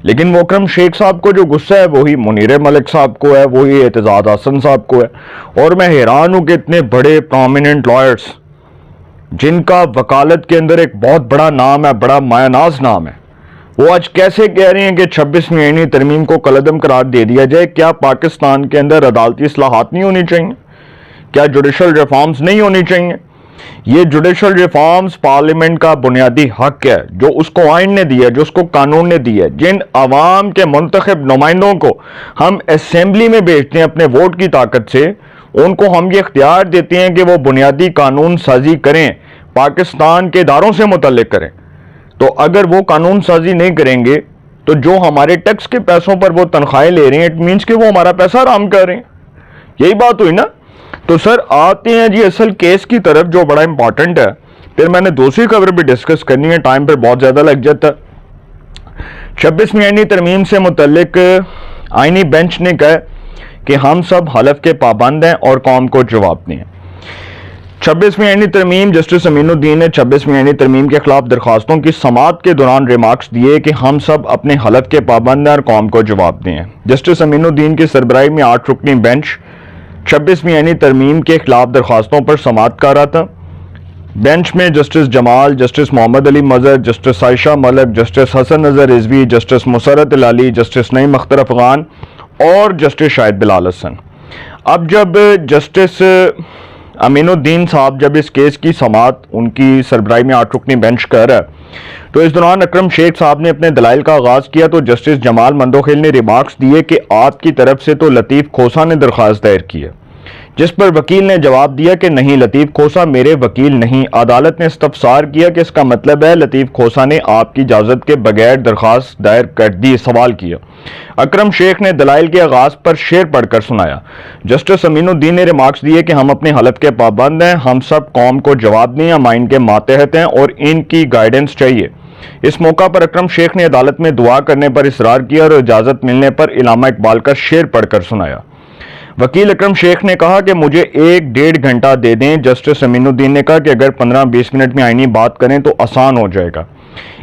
لیکن وہ اکرم شیخ صاحب کو جو غصہ ہے وہی منیر ملک صاحب کو ہے, وہی اعتزاز حسن صاحب کو ہے. اور میں حیران ہوں کہ اتنے بڑے پرومیننٹ لائرز جن کا وکالت کے اندر ایک بہت بڑا نام ہے, بڑا مایہ ناز نام ہے, وہ آج کیسے کہہ رہے ہیں کہ 26ویں آئینی ترمیم کو کالعدم قرار دے دیا جائے. کیا پاکستان کے اندر عدالتی اصلاحات نہیں ہونی چاہیے؟ کیا جوڈیشل ریفارمز نہیں ہونی چاہیے؟ یہ جوڈیشل ریفارمز پارلیمنٹ کا بنیادی حق ہے جو اس کو آئین نے دیا, جو اس کو قانون نے دیا. جن عوام کے منتخب نمائندوں کو ہم اسمبلی میں بھیجتے ہیں اپنے ووٹ کی طاقت سے, ان کو ہم یہ اختیار دیتے ہیں کہ وہ بنیادی قانون سازی کریں, پاکستان کے اداروں سے متعلق کریں. تو اگر وہ قانون سازی نہیں کریں گے تو جو ہمارے ٹیکس کے پیسوں پر وہ تنخواہیں لے رہے ہیں, اٹ مینس کہ وہ ہمارا پیسہ حرام کر رہے ہیں. یہی بات ہوئی نا. تو سر آتے ہیں جی اصل کیس کی طرف جو بڑا امپورٹنٹ ہے. پھر میں نے دوسری خبر بھی ڈسکس کرنی ہے, ٹائم پہ بہت زیادہ لگ جاتا ہے. 26ویں آئینی ترمیم سے متعلق آئینی بینچ نے کہا کہ ہم سب حلف کے پابند ہیں اور قوم کو جواب دیں. 26ویں آئینی ترمیم, جسٹس امین الدین نے 26ویں آئینی ترمیم کے خلاف درخواستوں کی سماعت کے دوران ریمارکس دیے کہ ہم سب اپنے حلف کے پابند ہیں اور قوم کو جواب دیں. جسٹس امین الدین کی سربراہی میں 8 رکنی بینچ 26ویں آئینی ترمیم کے خلاف درخواستوں پر سماعت کر رہا تھا. بینچ میں جسٹس جمال, جسٹس محمد علی مظہر, جسٹس عائشہ ملک, جسٹس حسن نظر رضوی, جسٹس مسرت العلی, جسٹس نعیم اختر افغان اور جسٹس شاہد بلال حسن. اب جب جسٹس امین الدین صاحب جب اس کیس کی سماعت ان کی سربراہی میں 8 رکنی بینچ کر رہا ہے تو اس دوران اکرم شیخ صاحب نے اپنے دلائل کا آغاز کیا. تو جسٹس جمال مندوخیل نے ریمارکس دیے کہ آپ کی طرف سے تو لطیف کھوسا نے درخواست دائر کی ہے, جس پر وکیل نے جواب دیا کہ نہیں, لطیف کھوسا میرے وکیل نہیں. عدالت نے استفسار کیا کہ اس کا مطلب ہے لطیف کھوسا نے آپ کی اجازت کے بغیر درخواست دائر کر دی. سوال کیا. اکرم شیخ نے دلائل کے آغاز پر شعر پڑھ کر سنایا. جسٹس امین الدین نے ریمارکس دیے کہ ہم اپنے حلف کے پابند ہیں, ہم سب قوم کو جواب دیں, ہم آئین کے ماتحت ہیں اور ان کی گائیڈنس چاہیے. اس موقع پر اکرم شیخ نے عدالت میں دعا کرنے پر اصرار کیا اور اجازت ملنے پر علامہ اقبال کا شعر پڑھ کر سنایا. وکیل اکرم شیخ نے کہا کہ مجھے 1-1.5 گھنٹہ دے دیں. جسٹس امین الدین نے کہا کہ اگر 15-20 منٹ میں آئینی بات کریں تو آسان ہو جائے گا.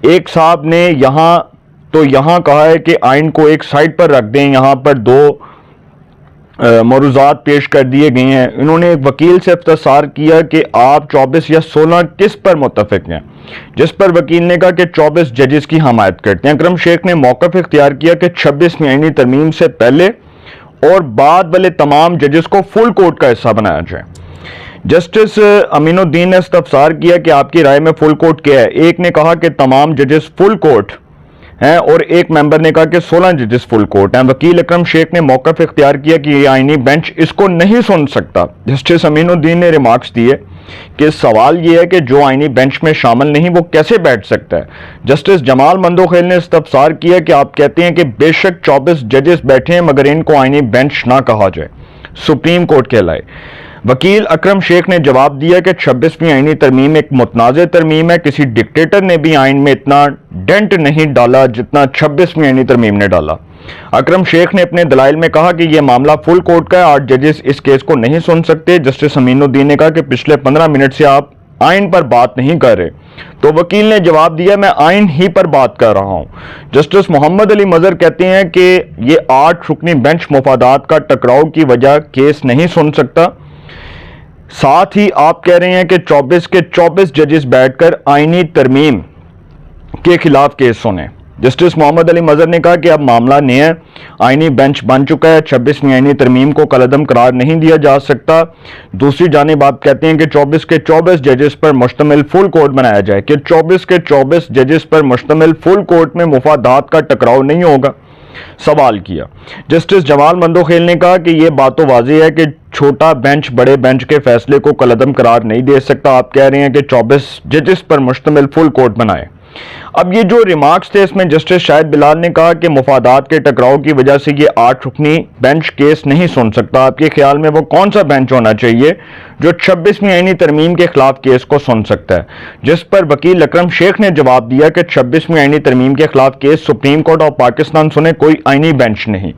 ایک صاحب نے یہاں کہا ہے کہ آئین کو ایک سائٹ پر رکھ دیں, یہاں پر 2 موضوعات پیش کر دیے گئے ہیں. انہوں نے ایک وکیل سے استفسار کیا کہ آپ 24 یا 16 کس پر متفق ہیں, جس پر وکیل نے کہا کہ 24 ججز کی حمایت کرتے ہیں. اکرم شیخ نے موقف اختیار کیا کہ 26ویں آئینی ترمیم سے پہلے اور بعد والے تمام ججز کو فل کورٹ کا حصہ بنایا جائے. جسٹس امین الدین نے استفسار کیا کہ آپ کی رائے میں فل کورٹ کیا ہے. ایک نے کہا کہ تمام ججز فل کورٹ ہیں اور ایک ممبر نے کہا کہ 16 ججز فل کورٹ ہیں. وکیل اکرم شیخ نے موقف اختیار کیا کہ یہ آئینی بینچ اس کو نہیں سن سکتا. جسٹس امین الدین نے ریمارکس دیے کہ سوال یہ ہے کہ جو آئینی بینچ میں شامل نہیں وہ کیسے بیٹھ سکتا ہے. جسٹس جمال مندوخیل نے استفسار کیا کہ آپ کہتے ہیں کہ بے شک 24 ججز بیٹھے ہیں مگر ان کو آئینی بینچ نہ کہا جائے, سپریم کورٹ کہلائے. وکیل اکرم شیخ نے جواب دیا کہ 26ویں آئینی ترمیم ایک متنازع ترمیم ہے, کسی ڈکٹیٹر نے بھی آئین میں اتنا ڈینٹ نہیں ڈالا جتنا 26ویں آئینی ترمیم نے ڈالا. اکرم شیخ نے اپنے دلائل میں کہا کہ یہ معاملہ فل کورٹ کا ہے, 8 ججز اس کیس کو نہیں سن سکتے. جسٹس امین الدین نے کہا کہ پچھلے 15 منٹ سے آپ آئین پر بات نہیں کر رہے. تو وکیل نے جواب دیا میں آئین ہی پر بات کر رہا ہوں. جسٹس محمد علی مظہر کہتے ہیں کہ یہ 8 رکنی بینچ مفادات کا ٹکراؤ کی وجہ کیس نہیں سن سکتا. ساتھ ہی آپ کہہ رہے ہیں کہ 24 کے 24 ججز بیٹھ کر آئینی ترمیم کے خلاف کیس سنیں. جسٹس محمد علی مظہر نے کہا کہ اب معاملہ نیا ہے, آئینی بینچ بن چکا ہے, 26ویں آئینی ترمیم کو کالعدم قرار نہیں دیا جا سکتا. دوسری جانب آپ کہتے ہیں کہ 24 کے 24 ججز پر مشتمل فل کورٹ بنایا جائے, کہ 24 کے 24 ججز پر مشتمل فل کورٹ میں مفادات کا ٹکراؤ نہیں ہوگا. سوال کیا. جسٹس جمال مندوخیل نے کہا کہ یہ بات تو واضح ہے کہ چھوٹا بینچ بڑے بینچ کے فیصلے کو کالعدم قرار نہیں دے سکتا. آپ کہہ رہے ہیں کہ 24 ججز پر مشتمل فل کورٹ بنائے. اب یہ جو ریمارکس تھے اس میں جسٹس شاہد بلال نے کہا کہ مفادات کے ٹکراؤ کی وجہ سے یہ 8 رکنی بینچ کیس نہیں سن سکتا. آپ کے خیال میں وہ کون سا بینچ ہونا چاہیے جو 26ویں آئینی ترمیم کے خلاف کیس کو سن سکتا ہے؟ جس پر وکیل اکرم شیخ نے جواب دیا کہ 26ویں آئینی ترمیم کے خلاف case supreme court of Pakistan سنے, کوئی آئینی بینچ نہیں.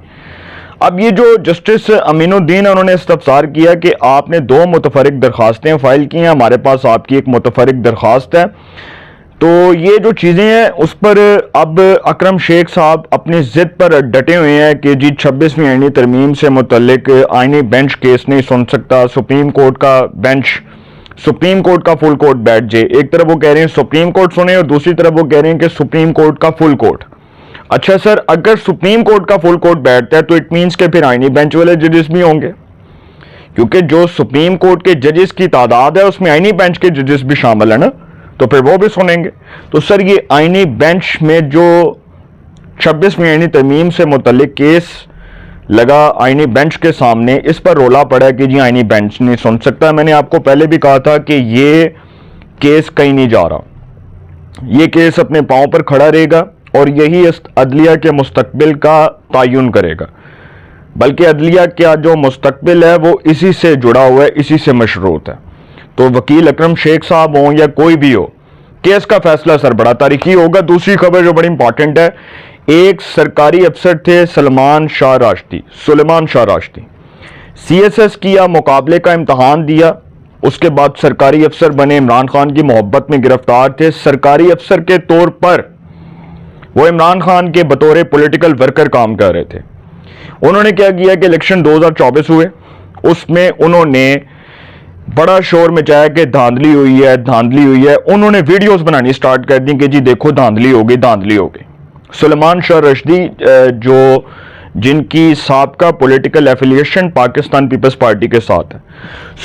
اب یہ جو جسٹس امین الدین انہوں نے استفسار کیا کہ آپ نے 2 متفرق درخواستیں فائل کی ہیں, ہمارے پاس آپ کی ایک متفرق درخواست ہے, تو یہ جو چیزیں ہیں اس پر اب اکرم شیخ صاحب اپنی ضد پر ڈٹے ہوئے ہیں کہ جی 26ویں آئینی ترمیم سے متعلق آئینی بینچ کیس نہیں سن سکتا، سپریم کورٹ کا بینچ، سپریم کورٹ کا فل کورٹ بیٹھ جائے. ایک طرف وہ کہہ رہے ہیں سپریم کورٹ سنے اور دوسری طرف وہ کہہ رہے ہیں کہ سپریم کورٹ کا فل کورٹ. اچھا سر، اگر سپریم کورٹ کا فل کورٹ بیٹھتا ہے تو اٹ مینس کہ پھر آئینی بینچ والے ججز بھی ہوں گے، کیونکہ جو سپریم کورٹ کے ججز کی تعداد ہے اس میں آئینی بینچ کے ججز بھی شامل ہیں نا، تو پھر وہ بھی سنیں گے. تو سر یہ آئینی بینچ میں جو 26ویں آئینی ترمیم سے متعلق کیس لگا آئینی بینچ کے سامنے، اس پر رولا پڑا کہ جی آئینی بینچ نہیں سن سکتا. میں نے آپ کو پہلے بھی کہا تھا کہ یہ کیس کہیں نہیں جا رہا، یہ کیس اپنے پاؤں پر کھڑا رہے گا اور یہی اس عدلیہ کے مستقبل کا تعین کرے گا. بلکہ عدلیہ کا جو مستقبل ہے وہ اسی سے جڑا ہوا ہے، اسی سے مشروط ہے. تو وکیل اکرم شیخ صاحب ہوں یا کوئی بھی ہو، کیس کا فیصلہ سر بڑا تاریخی ہوگا. دوسری خبر جو بڑی امپورٹنٹ ہے، ایک سرکاری افسر تھے سلیمان شاہ راشدی، سی ایس ایس کیا، مقابلے کا امتحان دیا، اس کے بعد سرکاری افسر بنے، عمران خان کی محبت میں گرفتار تھے. سرکاری افسر کے طور پر وہ عمران خان کے بطور پولیٹیکل ورکر کام کر رہے تھے. انہوں نے کیا کیا کہ الیکشن 2024 ہوئے، اس میں انہوں نے بڑا شور مچایا کہ دھاندلی ہوئی ہے. انہوں نے ویڈیوز بنانی سٹارٹ کر دی کہ جی دیکھو دھاندلی ہو گئی. سلیمان شاہ راشدی جو جن کی سابقہ پولیٹیکل ایفیلیشن پاکستان پیپلز پارٹی کے ساتھ ہے،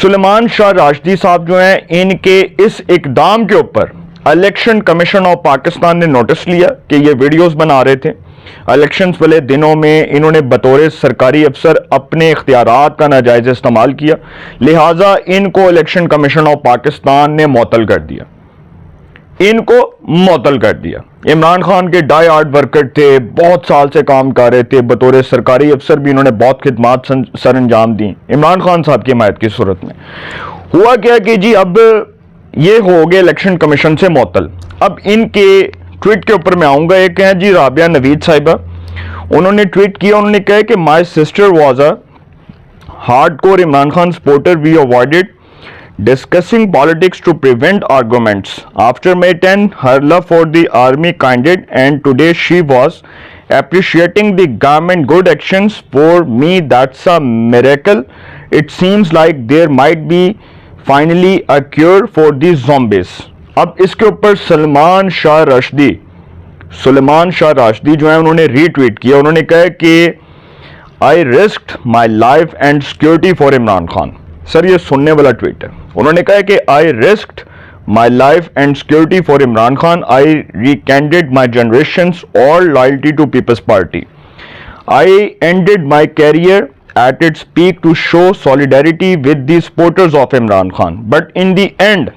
سلیمان شاہ راشدی صاحب جو ہیں، ان کے اس اقدام کے اوپر الیکشن کمیشن آف پاکستان نے نوٹس لیا کہ یہ ویڈیوز بنا رہے تھے. الیکشنز والے دنوں میں انہوں نے بطور سرکاری افسر اپنے اختیارات کا ناجائز استعمال کیا، لہٰذا ان کو الیکشن کمیشن آف پاکستان نے معطل کر دیا. عمران خان کے ڈائی ہارڈ ورکر تھے، بہت سال سے کام کر رہے تھے، بطور سرکاری افسر بھی انہوں نے بہت خدمات سر انجام دی عمران خان صاحب کی حمایت کی صورت میں. ہوا کیا کہ جی اب یہ ہو گئے الیکشن کمیشن سے معطل. اب ان کے ٹویٹ کے اوپر میں آؤں گا. ایک ہیں جی رابعہ نوید صاحبہ، انہوں نے ٹویٹ کیا، انہوں نے کہا کہ my sister was a hard core Imran Khan supporter, we avoided discussing politics to prevent arguments. After May 10, her love for the army kindled, and today she was appreciating the government good actions. For me, that's a miracle. It seems like there might be finally a cure for these zombies. اب اس کے اوپر سلیمان شاہ راشدی جو ہیں انہوں نے ری tweet کیا. انہوں نے کہا کہ I risked my life and security for Imran Khan. سر یہ سننے والا ٹویٹ ہے. انہوں نے کہا کہ I risked my life and security for Imran Khan. I rekindled my generation's all loyalty to People's Party. I ended my career at its peak to show solidarity with the supporters of Imran Khan. But in the end,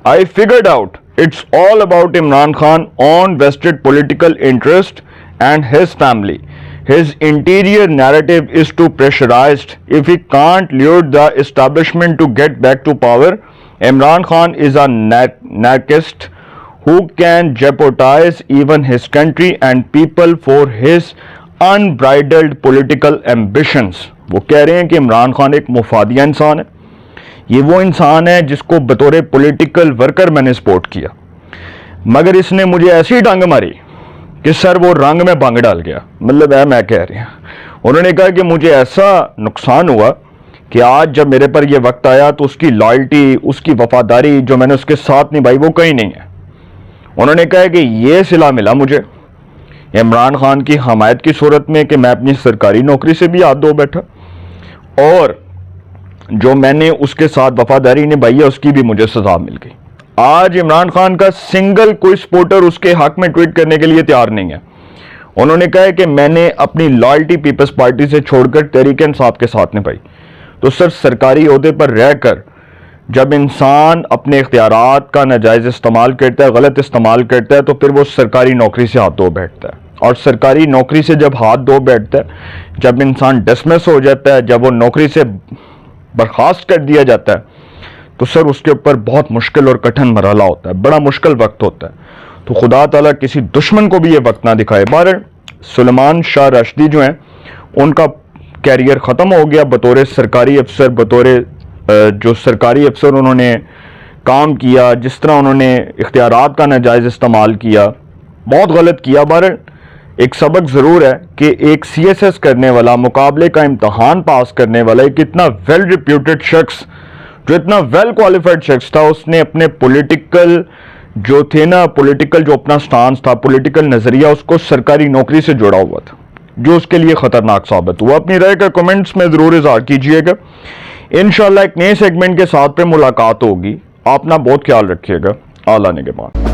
I figured out it's all about Imran Khan own vested political interest and his family. His interior narrative is too pressurized. If he can't lure the establishment to get back to power, Imran Khan is a narcissist who can jeopardize even his country and people for his unbridled political ambitions. وہ کہہ رہے ہیں کہ عمران خان ایک مفادیہ انسان ہے. یہ وہ انسان ہے جس کو بطور پولیٹیکل ورکر میں نے سپورٹ کیا، مگر اس نے مجھے ایسی ڈانگ ماری کہ سر وہ رنگ میں بنگ ڈال گیا. مطلب ہے میں کہہ رہی ہوں. انہوں نے کہا کہ مجھے ایسا نقصان ہوا کہ آج جب میرے پر یہ وقت آیا تو اس کی لائلٹی، اس کی وفاداری جو میں نے اس کے ساتھ نبھائی وہ کہیں نہیں ہے. انہوں نے کہا کہ یہ صلہ ملا مجھے عمران خان کی حمایت کی صورت میں کہ میں اپنی سرکاری نوکری سے بھی ہاتھ دھو بیٹھا، اور جو میں نے اس کے ساتھ وفاداری نبھائی ہے اس کی بھی مجھے سزا مل گئی. آج عمران خان کا سنگل کوئی سپورٹر اس کے حق میں ٹویٹ کرنے کے لیے تیار نہیں ہے. انہوں نے کہا کہ میں نے اپنی لائلٹی پیپلز پارٹی سے چھوڑ کر تحریک انصاف کے ساتھ نبھائی. تو سر سرکاری عہدے پر رہ کر جب انسان اپنے اختیارات کا ناجائز استعمال کرتا ہے، غلط استعمال کرتا ہے، تو پھر وہ سرکاری نوکری سے ہاتھ دھو بیٹھتا ہے. اور سرکاری نوکری سے جب ہاتھ دھو بیٹھتا ہے، جب انسان ڈسمس ہو جاتا ہے، جب وہ نوکری سے برخاست کر دیا جاتا ہے، تو سر اس کے اوپر بہت مشکل اور کٹھن مرحلہ ہوتا ہے، بڑا مشکل وقت ہوتا ہے. تو خدا تعالیٰ کسی دشمن کو بھی یہ وقت نہ دکھائے. بہرحال سلیمان شاہ راشدی جو ہیں ان کا کیریئر ختم ہو گیا بطور سرکاری افسر، بطور جو سرکاری افسر انہوں نے کام کیا، جس طرح انہوں نے اختیارات کا ناجائز استعمال کیا، بہت غلط کیا۔ بہرحال ایک سبق ضرور ہے کہ ایک سی ایس ایس کرنے والا، مقابلے کا امتحان پاس کرنے والا ایک اتنا ویل ریپیوٹڈ شخص، جو اتنا ویل کوالیفائڈ شخص تھا، اس نے اپنے پولیٹیکل جو تھے نا، پولیٹیکل جو اپنا سٹانس تھا، پولیٹیکل نظریہ، اس کو سرکاری نوکری سے جوڑا ہوا تھا، جو اس کے لیے خطرناک ثابت ہوا۔ اپنی رائے کا کمنٹس میں ضرور اظہار کیجئے گا۔ انشاءاللہ ایک نئے سیگمنٹ کے ساتھ پہ ملاقات ہوگی۔ آپ نا بہت خیال رکھیے گا۔ اعلیٰ نگہبان۔